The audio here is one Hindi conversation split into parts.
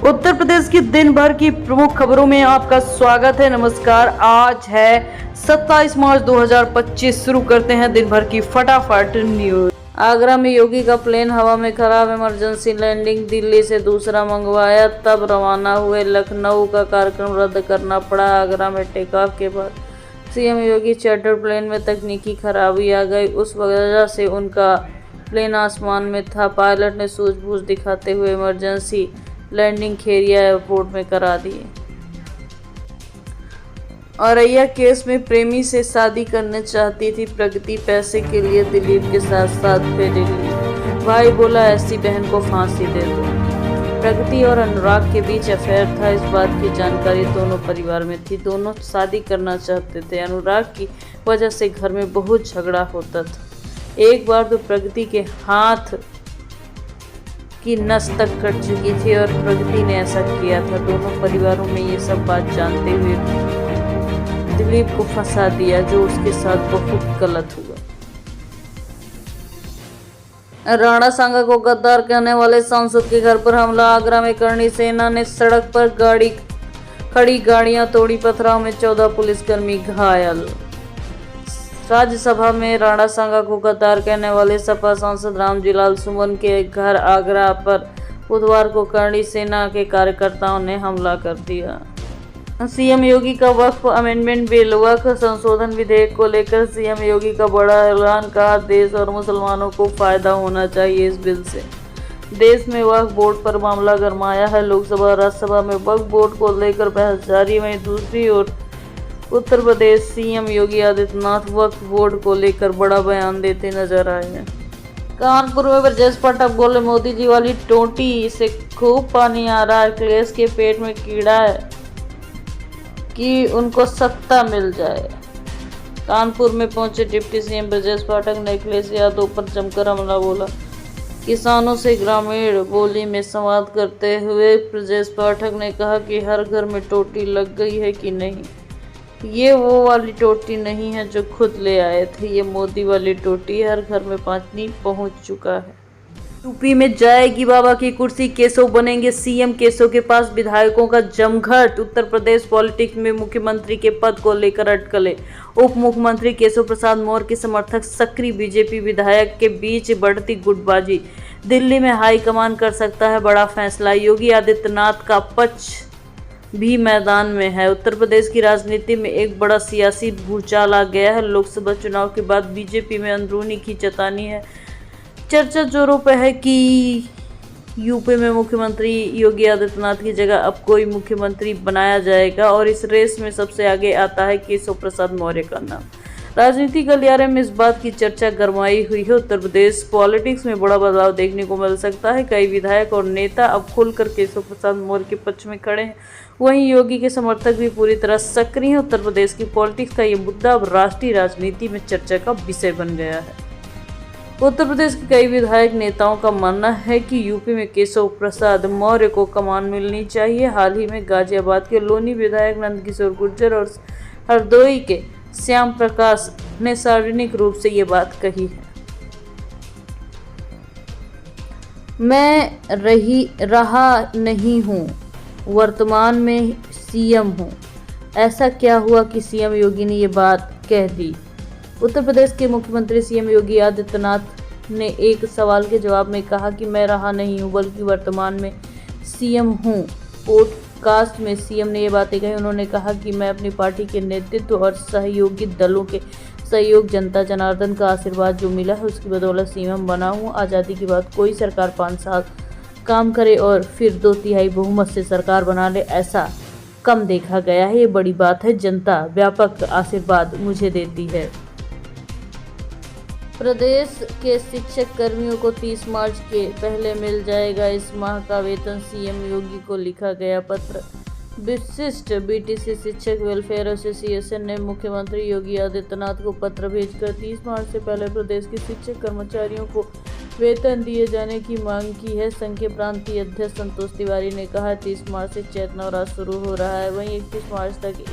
उत्तर प्रदेश की दिन भर की प्रमुख खबरों में आपका स्वागत है। नमस्कार। आज है 27 मार्च 2025। शुरू करते हैं दिन भर की फटाफट न्यूज। आगरा में योगी का प्लेन हवा में खराब, इमरजेंसी लैंडिंग दिल्ली से दूसरा मंगवाया, तब रवाना हुए। लखनऊ का कार्यक्रम रद्द करना पड़ा। आगरा में टेक ऑफ के बाद सीएम योगी चार्टर प्लेन में तकनीकी खराबी आ गई, उस वजह से उनका प्लेन आसमान में था। पायलट ने सूझबूझ दिखाते हुए इमरजेंसी लैंडिंग खेरिया एयरपोर्ट में करा दी। औरैया केस में प्रेमी से शादी करने चाहती थी प्रगति, पैसे के लिए दिलीप के साथ साथ फेरे ली। भाई बोला ऐसी बहन को फांसी दे दो। प्रगति और अनुराग के बीच अफेयर था, इस बात की जानकारी दोनों परिवार में थी। दोनों शादी करना चाहते थे। अनुराग की वजह से घर में बहुत झगड़ा होता था। एक बार तो प्रगति के हाथ की नस तक कट चुकी थी और प्रगति ने ऐसा किया था। दोनों परिवारों में ये सब बात जानते हुए दिलीप को फंसा दिया, जो उसके साथ बहुत गलत हुआ। राणा सांगा को गद्दार कहने वाले सांसद के घर पर हमला। आगरा में करणी सेना ने सड़क पर खड़ी गाड़ियां तोड़ी, पथराव में 14 पुलिसकर्मी घायल। राज्यसभा में राणा सांगा को गद्दार कहने वाले सपा सांसद रामजीलाल सुमन के घर आगरा पर बुधवार को करणी सेना के कार्यकर्ताओं ने हमला कर दिया। सीएम योगी का वक्फ अमेंडमेंट बिल, वक्फ संशोधन विधेयक को लेकर सीएम योगी का बड़ा ऐलान। कहा, देश और मुसलमानों को फायदा होना चाहिए इस बिल से। देश में वक्फ बोर्ड पर मामला गरमाया है। लोकसभा और राज्यसभा में वक्फ बोर्ड को लेकर बहस जारी। वहीं दूसरी ओर उत्तर प्रदेश सीएम योगी आदित्यनाथ वक्फ बोर्ड को लेकर बड़ा बयान देते नजर आए हैं। कानपुर में ब्रजेश पाठक बोले, मोदी जी वाली टोटी से खूब पानी आ रहा है। अखिलेश के पेट में कीड़ा है कि उनको सत्ता मिल जाए। कानपुर में पहुंचे डिप्टी सीएम ब्रजेश पाठक ने अखिलेश यादव पर जमकर हमला बोला। किसानों से ग्रामीण बोली में संवाद करते हुए ब्रजेश पाठक ने कहा कि हर घर में टोटी लग गई है कि नहीं। ये वो वाली टोटी नहीं है जो खुद ले आए थे, ये मोदी वाली टोटी, हर घर में पानी पहुंच चुका है। यूपी में जाएगी बाबा की कुर्सी, केशव बनेंगे सीएम। केशव के पास विधायकों का जमघट। उत्तर प्रदेश पॉलिटिक्स में मुख्यमंत्री के पद को लेकर अटकलें। उप मुख्यमंत्री केशव प्रसाद मौर्य के समर्थक सक्रिय बीजेपी विधायक के बीच बढ़ती गुटबाजी। दिल्ली में हाईकमान कर सकता है बड़ा फैसला। योगी आदित्यनाथ का पक्ष भी मैदान में है। उत्तर प्रदेश की राजनीति में एक बड़ा सियासी भूचाल आ गया है। लोकसभा चुनाव के बाद बीजेपी में अंदरूनी खींचतानी है। चर्चा जोरों पर है कि यूपी में मुख्यमंत्री योगी आदित्यनाथ की जगह अब कोई मुख्यमंत्री बनाया जाएगा और इस रेस में सबसे आगे आता है केशव प्रसाद मौर्य का नाम। राजनीति गलियारे में इस बात की चर्चा गरमाई हुई है। उत्तर प्रदेश पॉलिटिक्स में बड़ा बदलाव देखने को मिल सकता है। कई विधायक और नेता अब खुलकर केशव प्रसाद मौर्य के पक्ष में खड़े हैं। वहीं योगी के समर्थक भी पूरी तरह सक्रिय हैं। उत्तर प्रदेश की पॉलिटिक्स का ये मुद्दा अब राष्ट्रीय राजनीति में चर्चा का विषय बन गया है। उत्तर प्रदेश के कई विधायक नेताओं का मानना है कि यूपी में केशव प्रसाद मौर्य को कमान मिलनी चाहिए। हाल ही में गाजियाबाद के लोनी विधायक नंदकिशोर गुर्जर और हरदोई के श्याम प्रकाश ने सार्वजनिक रूप से ये बात कही है। मैं रहा नहीं हूँ, वर्तमान में सीएम हूँ। ऐसा क्या हुआ कि सीएम योगी ने ये बात कह दी? उत्तर प्रदेश के मुख्यमंत्री सीएम योगी आदित्यनाथ ने एक सवाल के जवाब में कहा कि मैं रहा नहीं हूँ बल्कि वर्तमान में सीएम हूँ। पॉडकास्ट में सीएम ने ये बातें कही। उन्होंने कहा कि मैं अपनी पार्टी के नेतृत्व और सहयोगी दलों के सहयोग, जनता जनार्दन का आशीर्वाद जो मिला है उसकी बदौलत सीएम बना हूँ। आज़ादी के बाद कोई सरकार 5 साल काम करे और फिर 2/3 बहुमत से सरकार बना ले, ऐसा कम देखा गया है। ये बड़ी बात है। जनता व्यापक आशीर्वाद मुझे देती है। प्रदेश के शिक्षक कर्मियों को 30 मार्च के पहले मिल जाएगा इस माह का वेतन। सीएम योगी को लिखा गया पत्र। विशिष्ट बीटीसी शिक्षक वेलफेयर एसोसिएशन ने मुख्यमंत्री योगी आदित्यनाथ को पत्र भेजकर 30 मार्च से पहले प्रदेश के शिक्षक कर्मचारियों को वेतन दिए जाने की मांग की है। संघ के प्रांतीय अध्यक्ष संतोष तिवारी ने कहा, 30 मार्च से चैत्र नवरात्र शुरू हो रहा है। वहीं 31 मार्च तक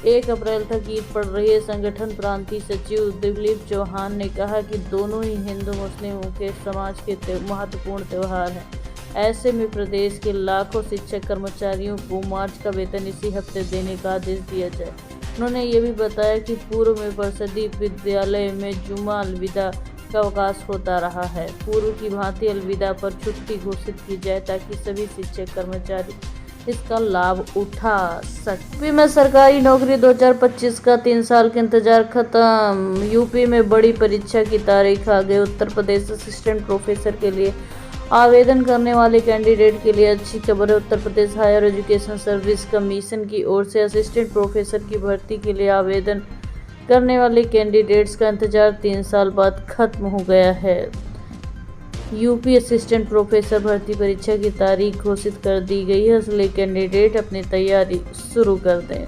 1 अप्रैल तक ईद पड़ रही है। संगठन प्रांतीय सचिव दिलीप चौहान ने कहा कि दोनों ही हिंदू मुस्लिमों के समाज के महत्वपूर्ण त्यौहार हैं। ऐसे में प्रदेश के लाखों शिक्षक कर्मचारियों को मार्च का वेतन इसी हफ्ते देने का आदेश दिया जाए। उन्होंने ये भी बताया कि पूर्व में परिषदीय विद्यालय में जुमा अलविदा का अवकाश होता रहा है। पूर्व की भांति अलविदा पर छुट्टी घोषित की जाए ताकि सभी शिक्षक कर्मचारी इसका लाभ उठा सके। यूपी में सरकारी नौकरी 2025 का 3 साल का इंतजार खत्म। यूपी में बड़ी परीक्षा की तारीख आ गई। उत्तर प्रदेश असिस्टेंट प्रोफेसर के लिए आवेदन करने वाले कैंडिडेट के लिए अच्छी खबर है। Uttar Pradesh higher education service commission की ओर से असिस्टेंट प्रोफेसर की भर्ती के लिए आवेदन करने वाले कैंडिडेट्स का इंतजार 3 साल बाद खत्म हो गया है। यूपी असिस्टेंट प्रोफेसर भर्ती परीक्षा की तारीख घोषित कर दी गई है, इसलिए कैंडिडेट अपनी तैयारी शुरू कर दें।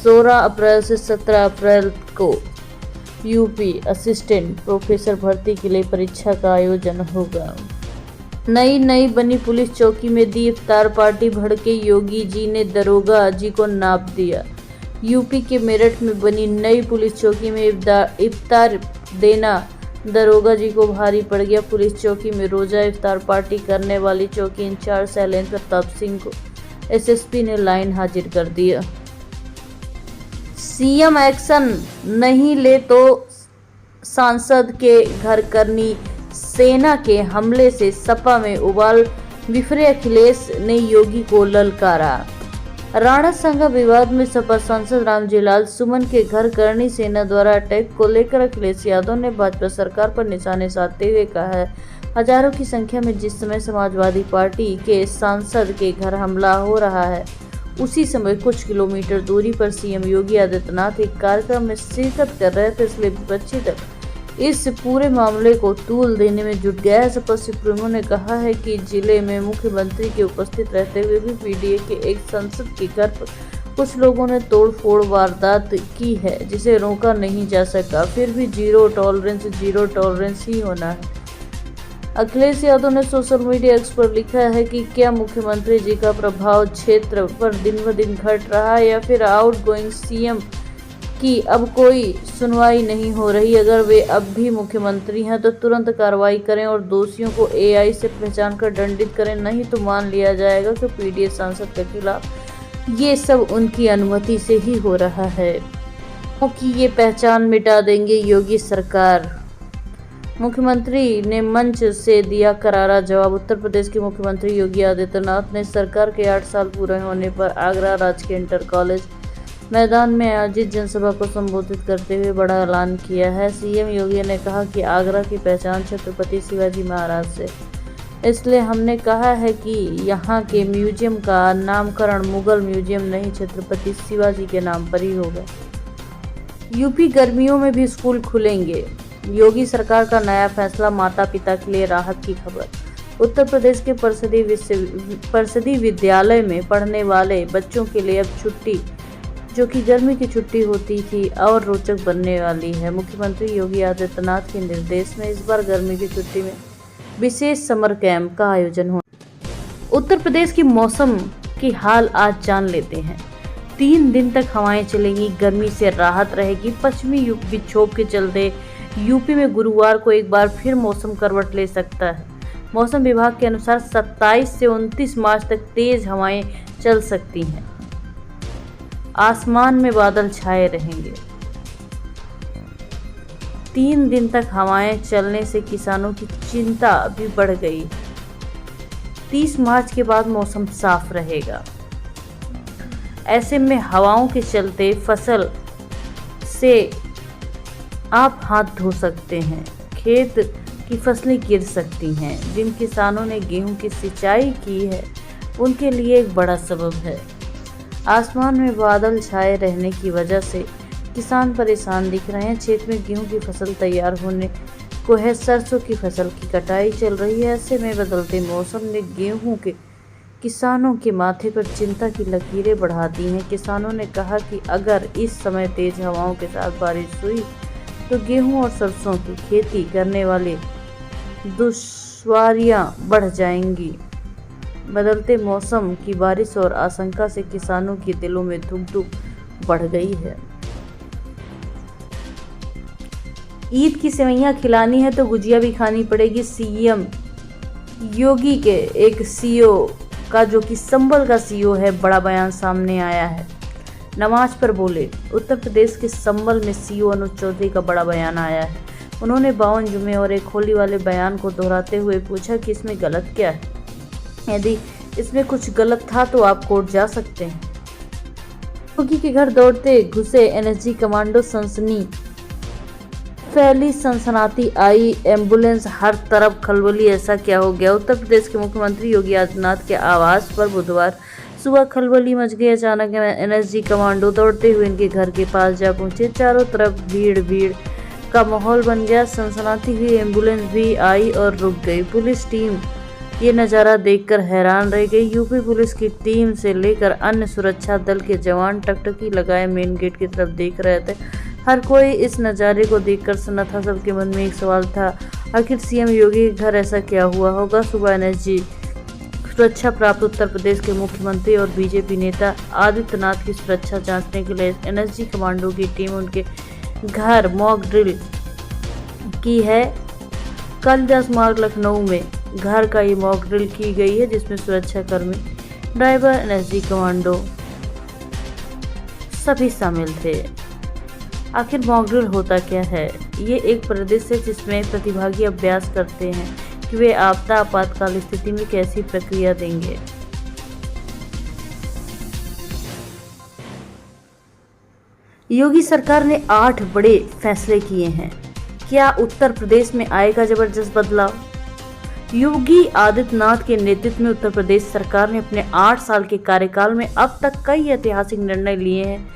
16 अप्रैल से 17 अप्रैल को यूपी असिस्टेंट प्रोफेसर भर्ती के लिए परीक्षा का आयोजन होगा। नई बनी पुलिस चौकी में दी इफ्तार पार्टी, भड़के योगी जी ने दरोगा जी को नाप दिया। यूपी के मेरठ में बनी नई पुलिस चौकी में इफ्तार देना दरोगा जी को भारी पड़ गया। पुलिस चौकी में रोजा इफ्तार पार्टी करने वाली चौकी इंचार्ज शैलेंद्र प्रताप सिंह को एसएसपी ने लाइन हाजिर कर दिया। सीएम एक्शन नहीं ले तो सांसद के घर करनी सेना के हमले से सपा में उबाल, बिफरे अखिलेश ने योगी को ललकारा। राणा संघा विवाद में सपा सांसद रामजीलाल सुमन के घर करनी सेना द्वारा अटैक को लेकर अखिलेश यादव ने भाजपा सरकार पर निशाने साधते हुए कहा है, हजारों की संख्या में जिस समय समाजवादी पार्टी के सांसद के घर हमला हो रहा है, उसी समय कुछ किलोमीटर दूरी पर सीएम योगी आदित्यनाथ एक कार्यक्रम में शिरकत कर रहे थे, इसलिए विपक्षी दल इस पूरे मामले को तूल देने में जुट गया है। सपा सुप्रीमो ने कहा है कि जिले में मुख्यमंत्री के उपस्थित रहते हुए भी पीडीए के एक सांसद के घर पर कुछ लोगों ने तोड़फोड़ वारदात की है, जिसे रोका नहीं जा सका। फिर भी जीरो टॉलरेंस ही होना है। अखिलेश यादव ने सोशल मीडिया एक्स पर लिखा है कि क्या मुख्यमंत्री जी का प्रभाव क्षेत्र पर दिन ब दिन घट रहा है या फिर आउटगोइंग सीएम की अब कोई सुनवाई नहीं हो रही। अगर वे अब भी मुख्यमंत्री हैं तो तुरंत कार्रवाई करें और दोषियों को एआई से पहचान कर दंडित करें, नहीं तो मान लिया जाएगा कि पीडीए सांसद के खिलाफ ये सब उनकी अनुमति से ही हो रहा है, क्योंकि ये पहचान मिटा देंगे योगी सरकार। मुख्यमंत्री ने मंच से दिया करारा जवाब। उत्तर प्रदेश के मुख्यमंत्री योगी आदित्यनाथ ने सरकार के 8 साल पूरे होने पर आगरा राजकीय इंटर कॉलेज मैदान में आयोजित जनसभा को संबोधित करते हुए बड़ा ऐलान किया है। सीएम योगी ने कहा कि आगरा की पहचान छत्रपति शिवाजी महाराज से, इसलिए हमने कहा है कि यहाँ के म्यूजियम का नामकरण मुगल म्यूजियम नहीं, छत्रपति शिवाजी के नाम पर ही होगा। यूपी गर्मियों में भी स्कूल खुलेंगे, योगी सरकार का नया फैसला, माता पिता के लिए राहत की खबर। उत्तर प्रदेश के परिषदीय विद्यालय में पढ़ने वाले बच्चों के लिए अब छुट्टी, जो कि गर्मी की छुट्टी होती थी, और रोचक बनने वाली है। मुख्यमंत्री योगी आदित्यनाथ के निर्देश में इस बार गर्मी की छुट्टी में विशेष समर कैंप का आयोजन हो। उत्तर प्रदेश की मौसम की हाल आज जान लेते हैं। 3 दिन तक हवाएं चलेंगी, गर्मी से राहत रहेगी। पश्चिमी विक्षोभ के चलते यूपी में गुरुवार को एक बार फिर मौसम करवट ले सकता है। मौसम विभाग के अनुसार 27 से 29 मार्च तक तेज हवाएं चल सकती हैं। आसमान में बादल छाए रहेंगे। 3 दिन तक हवाएं चलने से किसानों की चिंता भी बढ़ गई। 30 मार्च के बाद मौसम साफ रहेगा। ऐसे में हवाओं के चलते फसल से आप हाथ धो सकते हैं, खेत की फसलें गिर सकती हैं। जिन किसानों ने गेहूं की सिंचाई की है उनके लिए एक बड़ा सबब है। आसमान में बादल छाए रहने की वजह से किसान परेशान दिख रहे हैं। क्षेत्र में गेहूं की फसल तैयार होने को है, सरसों की फसल की कटाई चल रही है। ऐसे में बदलते मौसम ने गेहूं के किसानों के माथे पर चिंता की लकीरें बढ़ा दी हैं। किसानों ने कहा कि अगर इस समय तेज हवाओं के साथ बारिश हुई तो गेहूं और सरसों की खेती करने वाले दुश्वारियां बढ़ जाएंगी। बदलते मौसम की बारिश और आशंका से किसानों के दिलों में धुक बढ़ गई है। ईद की सेवइयां खिलानी है तो गुजिया भी खानी पड़ेगी, सीएम योगी के एक सीईओ का, जो कि संबल का सीईओ है, बड़ा बयान सामने आया है। नमाज पर बोले। उत्तर प्रदेश के संबल में सीईओ अनुज चौधरी का बड़ा बयान आया है। उन्होंने 52 जुमे और एक होली वाले बयान को दोहराते हुए पूछा कि इसमें गलत क्या है। यदि इसमें कुछ गलत था तो आप कोर्ट जा सकते हैं। योगी के घर दौड़ते घुसे एनएसजी कमांडो, फैली सनसनाती आई एम्बुलेंस, हर तरफ खलबली। ऐसा क्या हो गया? उत्तर प्रदेश के मुख्यमंत्री योगी आदित्यनाथ के आवास पर बुधवार सुबह खलबली मच गई। अचानक एनएसजी कमांडो दौड़ते हुए इनके घर के पास जा पहुंचे। चारों तरफ भीड़ का माहौल बन गया। सनसनाती हुई एम्बुलेंस भी आई और रुक गई। पुलिस टीम ये नज़ारा देखकर हैरान रह गई। यूपी पुलिस की टीम से लेकर अन्य सुरक्षा दल के जवान टकटकी लगाए मेन गेट की तरफ देख रहे थे। हर कोई इस नज़ारे को देखकर सन्ना था। सबके मन में एक सवाल था, आखिर सीएम योगी के घर ऐसा क्या हुआ होगा? सुबह एनएसजी सुरक्षा प्राप्त उत्तर प्रदेश के मुख्यमंत्री और बीजेपी नेता आदित्यनाथ की सुरक्षा जांचने के लिए एनएसजी कमांडो की टीम उनके घर मॉक ड्रिल की है। कालिदास मार्ग लखनऊ में घर का ये मॉक ड्रिल की गई है, जिसमें सुरक्षा कर्मी, ड्राइवर, एनएसजी कमांडो सभी शामिल थे। आखिर मॉक ड्रिल होता क्या है? ये एक प्रदेश है जिसमें प्रतिभागी अभ्यास करते हैं कि वे आपदा आपातकाल स्थिति में कैसी प्रक्रिया देंगे। योगी सरकार ने 8 बड़े फैसले किए हैं। क्या उत्तर प्रदेश में आएगा जबरदस्त बदलाव? योगी आदित्यनाथ के नेतृत्व में उत्तर प्रदेश सरकार ने अपने 8 साल के कार्यकाल में अब तक कई ऐतिहासिक निर्णय लिए हैं,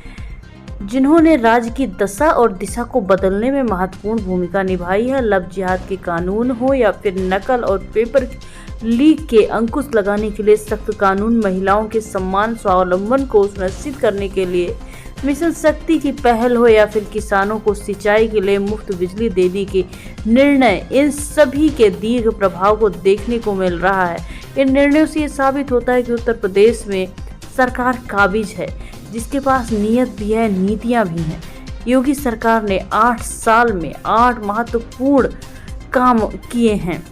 जिन्होंने राज्य की दशा और दिशा को बदलने में महत्वपूर्ण भूमिका निभाई है। लव जिहाद के कानून हो या फिर नकल और पेपर लीक के अंकुश लगाने के लिए सख्त कानून, महिलाओं के सम्मान स्वावलंबन को सुनिश्चित करने के लिए मिशन शक्ति की पहल हो या फिर किसानों को सिंचाई के लिए मुफ्त बिजली देने के निर्णय, इन सभी के दीर्घ प्रभाव को देखने को मिल रहा है। इन निर्णयों से ये साबित होता है कि उत्तर प्रदेश में सरकार काबिज है, जिसके पास नीयत भी है, नीतियां भी हैं। योगी सरकार ने 8 साल में 8 महत्वपूर्ण काम किए हैं।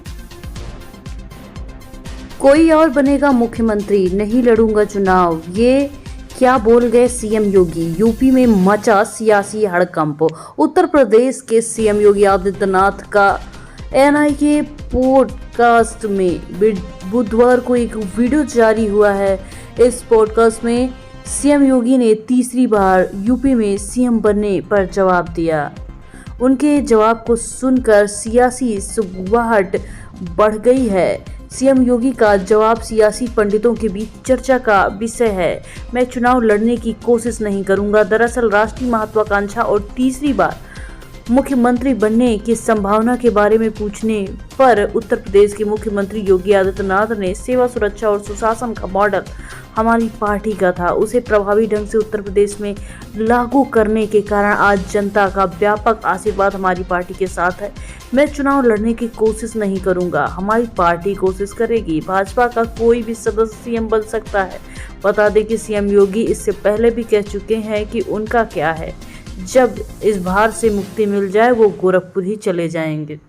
कोई और बनेगा मुख्यमंत्री, नहीं लड़ूंगा चुनाव, ये क्या बोल गए सीएम योगी? यूपी में मचा सियासी हड़कंप। उत्तर प्रदेश के सीएम योगी आदित्यनाथ का एएनआई के पॉडकास्ट में बुधवार को एक वीडियो जारी हुआ है। इस पॉडकास्ट में सीएम योगी ने तीसरी बार यूपी में सीएम बनने पर जवाब दिया। उनके जवाब को सुनकर सियासी सुगबुगाहट बढ़ गई है। सीएम योगी का जवाब सियासी पंडितों के बीच चर्चा का विषय है। मैं चुनाव लड़ने की कोशिश नहीं करूंगा। दरअसल राष्ट्रीय महत्वाकांक्षा और तीसरी बार मुख्यमंत्री बनने की संभावना के बारे में पूछने पर उत्तर प्रदेश के मुख्यमंत्री योगी आदित्यनाथ ने सेवा, सुरक्षा और सुशासन का मॉडल हमारी पार्टी का था, उसे प्रभावी ढंग से उत्तर प्रदेश में लागू करने के कारण आज जनता का व्यापक आशीर्वाद हमारी पार्टी के साथ है। मैं चुनाव लड़ने की कोशिश नहीं करूंगा, हमारी पार्टी कोशिश करेगी। भाजपा का कोई भी सदस्य सीएम बन सकता है। बता दें कि सीएम योगी इससे पहले भी कह चुके हैं कि उनका क्या है, जब इस भार से मुक्ति मिल जाए वो गोरखपुर ही चले जाएंगे।